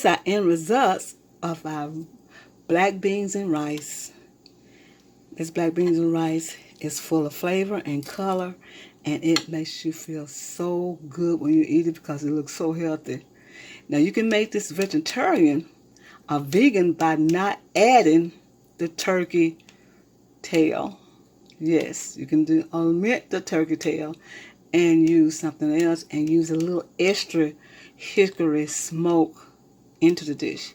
This are end results of our black beans and rice. This black beans and rice is full of flavor and color, and it makes you feel so good when you eat it because it looks so healthy. Now you can make this vegetarian or vegan by not adding the turkey tail. Yes, you can omit the turkey tail and use something else and use a little extra hickory smoke into the dish.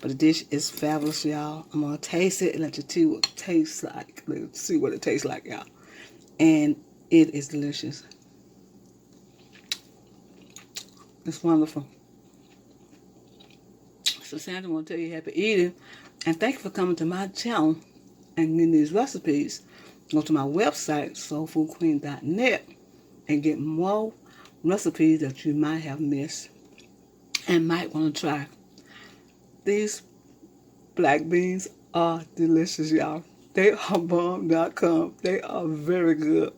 But the dish is fabulous, y'all. I'm going to taste it and let you see what it tastes like. Let's see what it tastes like, y'all. And it is delicious. It's wonderful. So Sandra, I want to tell you happy eating. And thank you for coming to my channel and getting these recipes. Go to my website, soulfoodqueen.net, and get more recipes that you might have missed and might want to try. These black beans are delicious, y'all. They are bomb.com. They are very good.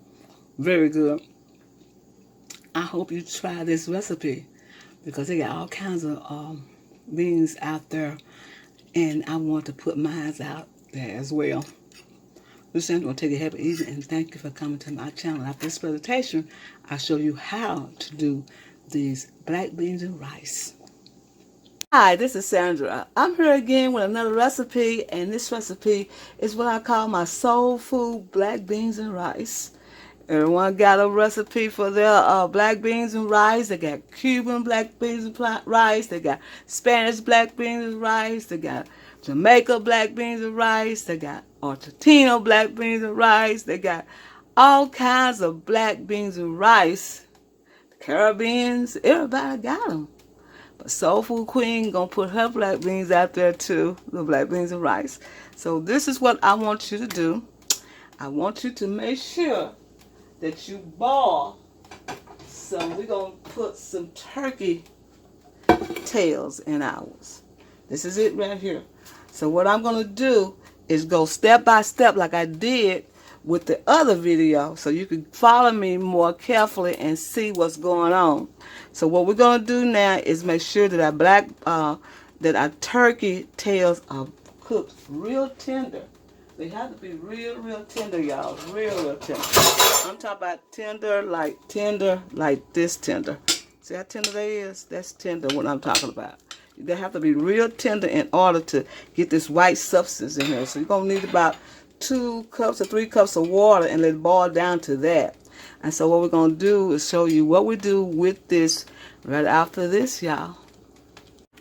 Very good. I hope you try this recipe because they got all kinds of beans out there, and I want to put mine out there as well. This is going to take a happy eating, and thank you for coming to my channel. After this presentation, I'll show you how to do these black beans and rice. Hi, this is Sandra. I'm here again with another recipe, and this recipe is what I call my soul food black beans and rice. Everyone got a recipe for their black beans and rice. They got Cuban black beans and rice. They got Spanish black beans and rice. They got Jamaica black beans and rice. They got Argentina black beans and rice. They got all kinds of black beans and rice. The Caribbeans, everybody got them. But Soul Food Queen gonna put her black beans out there too, the black beans and rice. So this is what I want you to do. I want you to make sure that you boil. So we're gonna put some turkey tails in ours. This is it right here. So what I'm gonna do is go step by step like I did with the other video, so you can follow me more carefully and see what's going on. So what we're gonna do now is make sure that our turkey tails are cooked real tender. They have to be real tender, y'all. Real tender. I'm talking about tender like this tender. See how tender that is? That's tender what I'm talking about. They have to be real tender in order to get this white substance in here. So you're going to need about 2 cups or 3 cups of water and let it boil down to that. And so what we're going to do is show you what we do with this right after this, y'all.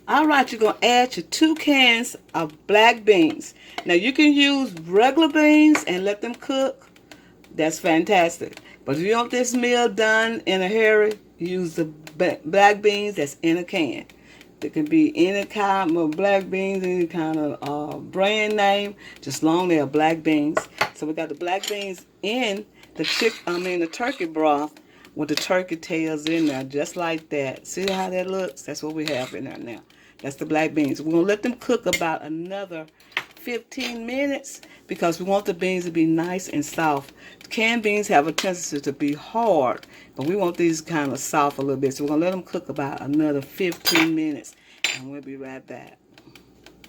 Alright, you're going to add your 2 cans of black beans. Now you can use regular beans and let them cook. That's fantastic. But if you want this meal done in a hurry, use the black beans that's in a can. There can be any kind of black beans, any kind of brand name, just long they're black beans. So we got the black beans in the turkey broth with the turkey tails in there, just like that. See how that looks? That's what we have in there now. That's the black beans. We're going to let them cook about another 15 minutes because we want the beans to be nice and soft. Canned beans have a tendency to be hard, but we want these kind of soft a little bit. So we're going to let them cook about another 15 minutes, and we'll be right back.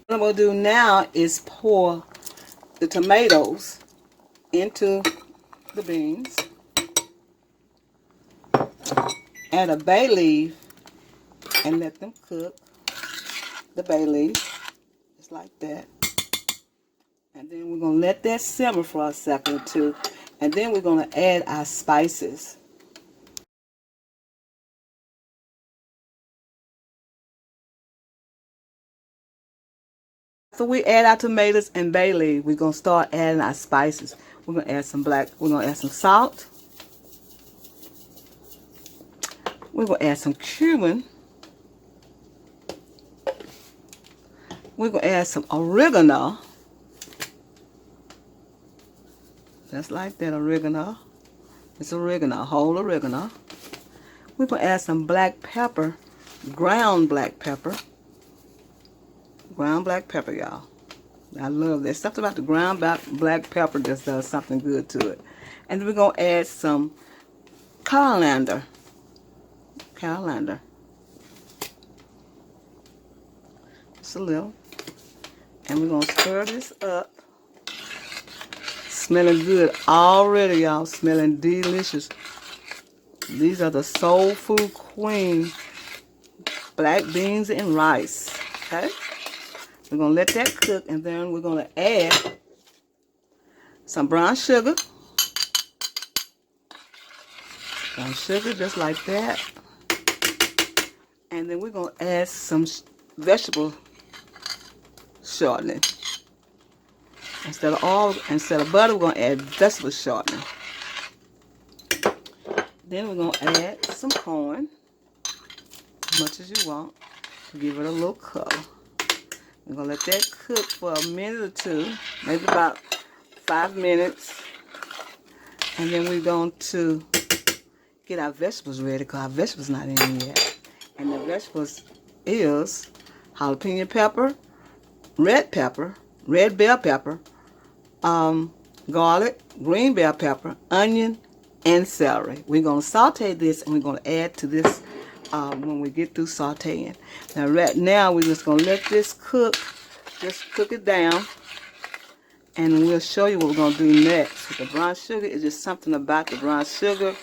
What I'm going to do now is pour the tomatoes into the beans, add a bay leaf, and let them cook. The bay leaf, just like that. And then we're going to let that simmer for a second or two. And then we're going to add our spices. After we add our tomatoes and bay leaf, we're going to start adding our spices. We're going to add some salt. We're going to add some cumin. We're going to add some oregano. Just like that, oregano. It's oregano, whole oregano. We're going to add some black pepper, ground black pepper. Ground black pepper, y'all. I love this. Something about the ground black pepper just does something good to it. And we're going to add some coriander. just a little. And we're going to stir this up. Smelling good already, y'all. Smelling delicious. These are the Soul Food Queen black beans and rice. Okay? We're going to let that cook, and then we're going to add some brown sugar. Brown sugar, just like that. And then we're going to add some vegetable shortening. Instead of butter, we're going to add vegetable shortening. Then we're going to add some corn, as much as you want, to give it a little color. We're going to let that cook for a minute or two, maybe about 5 minutes. And then we're going to get our vegetables ready, because our vegetables not in yet. And the vegetables is jalapeno pepper, red bell pepper, garlic, green bell pepper, onion, and celery. We're going to saute this, and we're going to add to this when we get through sauteing. Now, right now, we're just going to let this cook. Just cook it down, and we'll show you what we're going to do next. With the brown sugar, it's just something about the brown sugar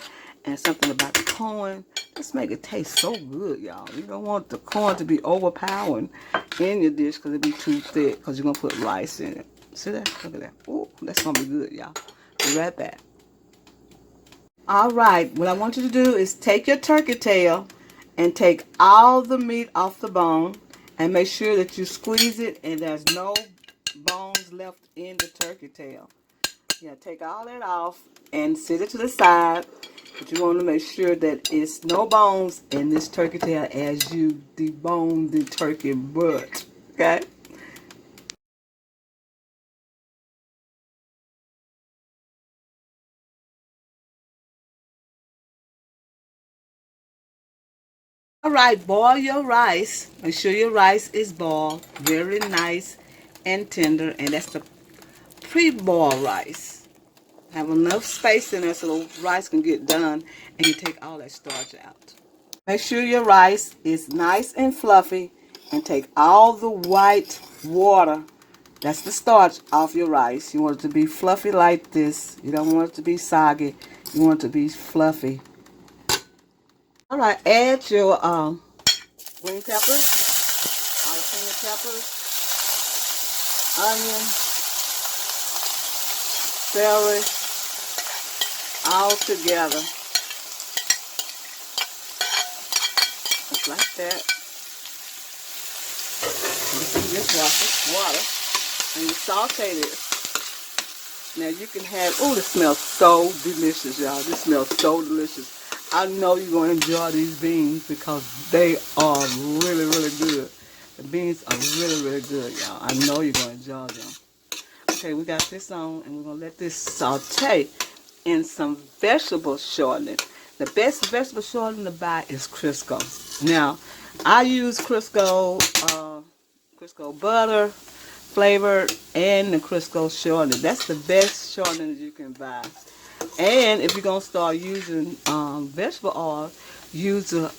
and something about the corn. Just make it taste so good, y'all. You don't want the corn to be overpowering in your dish, because it'll be too thick, because you're going to put rice in it. See that? Look at that. Ooh, that's going to be good, y'all. Be right back. All right, what I want you to do is take your turkey tail and take all the meat off the bone, and make sure that you squeeze it and there's no bones left in the turkey tail. Yeah, take all that off and set it to the side. But you want to make sure that it's no bones in this turkey tail as you debone the turkey butt. Okay? All right, boil your rice. Make sure your rice is boiled very nice and tender, and that's the pre-boiled rice. Have enough space in there so the rice can get done, and you take all that starch out. Make sure your rice is nice and fluffy, and take all the white water, that's the starch, off your rice. You want it to be fluffy like this. You don't want it to be soggy. You want it to be fluffy. All right, add your green peppers, jalapeno peppers, onion, celery, all together. Just like that. You just water, and you saute this. Now you can have, oh, this smells so delicious, y'all. This smells so delicious. I know you're going to enjoy these beans, because they are really, really good. The beans are really, really good, y'all. I know you're going to enjoy them. Okay, we got this on, and we're going to let this saute in some vegetable shortening. The best vegetable shortening to buy is Crisco. Now, I use Crisco butter flavored, and the Crisco shortening. That's the best shortening that you can buy. And if you're going to start using vegetable oil, use the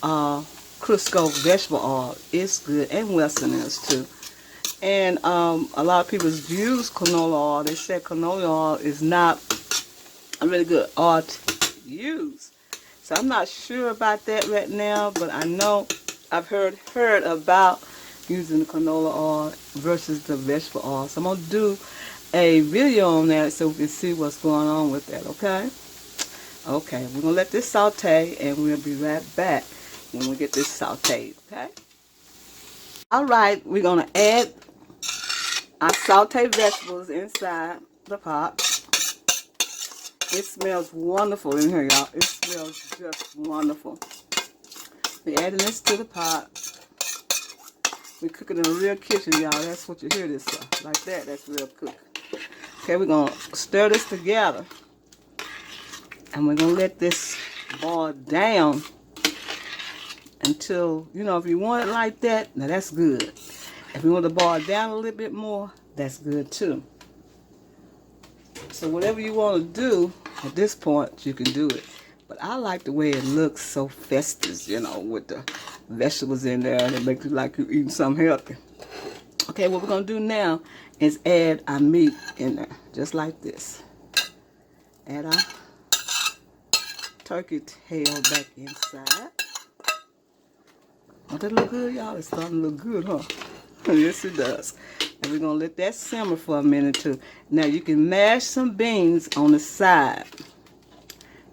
Crisco vegetable oil. It's good, and Western is too. And a lot of people use canola oil. They say canola oil is not a really good oil to use. So I'm not sure about that right now, but I know I've heard about using the canola oil versus the vegetable oil. So I'm going to do a video on that so we can see what's going on with that, okay? Okay, we're going to let this saute, and we'll be right back when we get this sauteed, okay? All right, we're going to add our sauteed vegetables inside the pot. It smells wonderful in here, y'all. It smells just wonderful. We're adding this to the pot. We're cooking in a real kitchen, y'all. That's what you hear this stuff. Like that, that's real cooking. Okay, we're going to stir this together. And we're going to let this boil down until, you know, if you want it like that, now that's good. If you want to boil down a little bit more, that's good too. So whatever you want to do at this point, you can do it. But I like the way it looks so festive, you know, with the vegetables in there, and it makes you like you're eating something healthy. Okay, what we're going to do now is add our meat in there, just like this. Add our turkey tail back inside. Don't that look good, y'all? It's starting to look good, huh? Yes, it does. And we're going to let that simmer for a minute, too. Now, you can mash some beans on the side.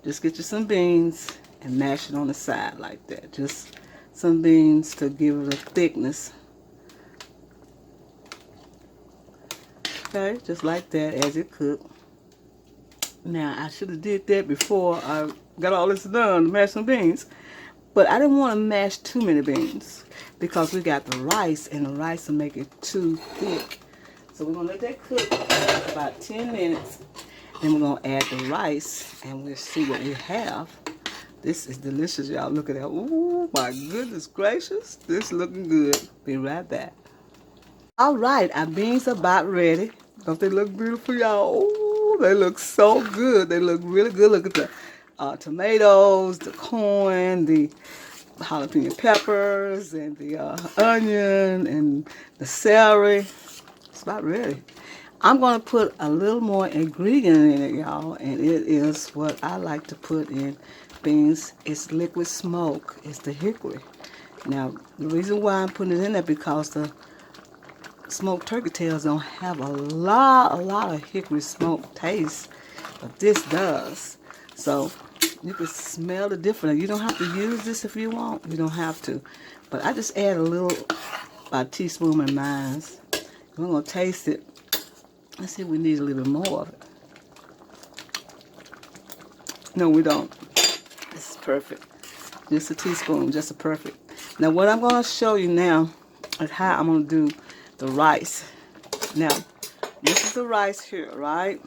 Just get you some beans and mash it on the side like that. Just some beans to give it a thickness. Okay, just like that as it cooks. Now, I should have did that before I got all this done to mash some beans. But I didn't want to mash too many beans because we got the rice, and the rice will make it too thick. So we're going to let that cook about 10 minutes. Then we're going to add the rice, and we'll see what we have. This is delicious, y'all. Look at that. Ooh, my goodness gracious. This is looking good. Be right back. All right, our beans are about ready. Don't they look beautiful, y'all? Ooh, they look so good. They look really good. Look at the tomatoes, the corn, the jalapeno peppers, and the onion, and the celery. It's about ready. I'm going to put a little more ingredient in it, y'all, and it is what I like to put in beans. It's liquid smoke. It's the hickory. Now, the reason why I'm putting it in there because the smoked turkey tails don't have a lot of hickory smoke taste, but this does. So you can smell the difference. You don't have to use this if you want. You don't have to. But I just add a little, about a teaspoon in mine. We're going to taste it. Let's see if we need a little bit more of it. No, we don't. This is perfect. Just a teaspoon, just a perfect. Now what I'm going to show you now is how I'm going to do the rice. Now, this is the rice here, right?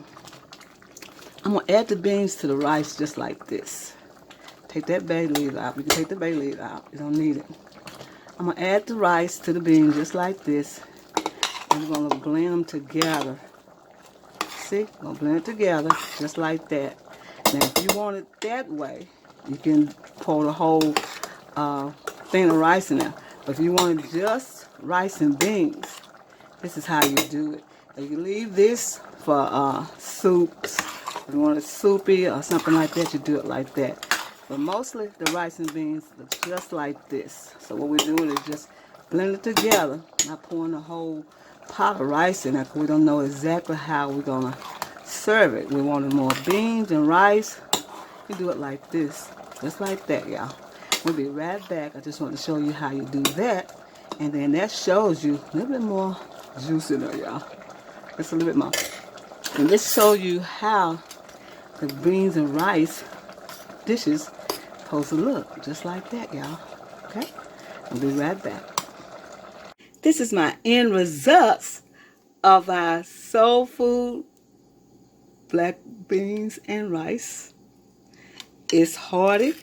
I'm going to add the beans to the rice just like this. Take that bay leaf out. You can take the bay leaf out. You don't need it. I'm going to add the rice to the beans just like this. I'm going to blend them together. See? I'm going to blend it together just like that. Now, if you want it that way, you can pour the whole thing of rice in there. But if you want it just rice and beans, this is how you do it. You can leave this for soups. If you want it soupy or something like that, you do it like that. But mostly the rice and beans look just like this. So what we're doing is just blend it together. Not pouring the whole pot of rice in there because we don't know exactly how we're going to serve it. We wanted more beans and rice. You do it like this. Just like that, y'all. We'll be right back. I just want to show you how you do that. And then that shows you a little bit more juice in there, y'all. Just a little bit more. And this shows you how the beans and rice dishes supposed to look. Just like that, y'all. Okay? We'll be right back. This is my end results of our soul food black beans and rice. It's hearty.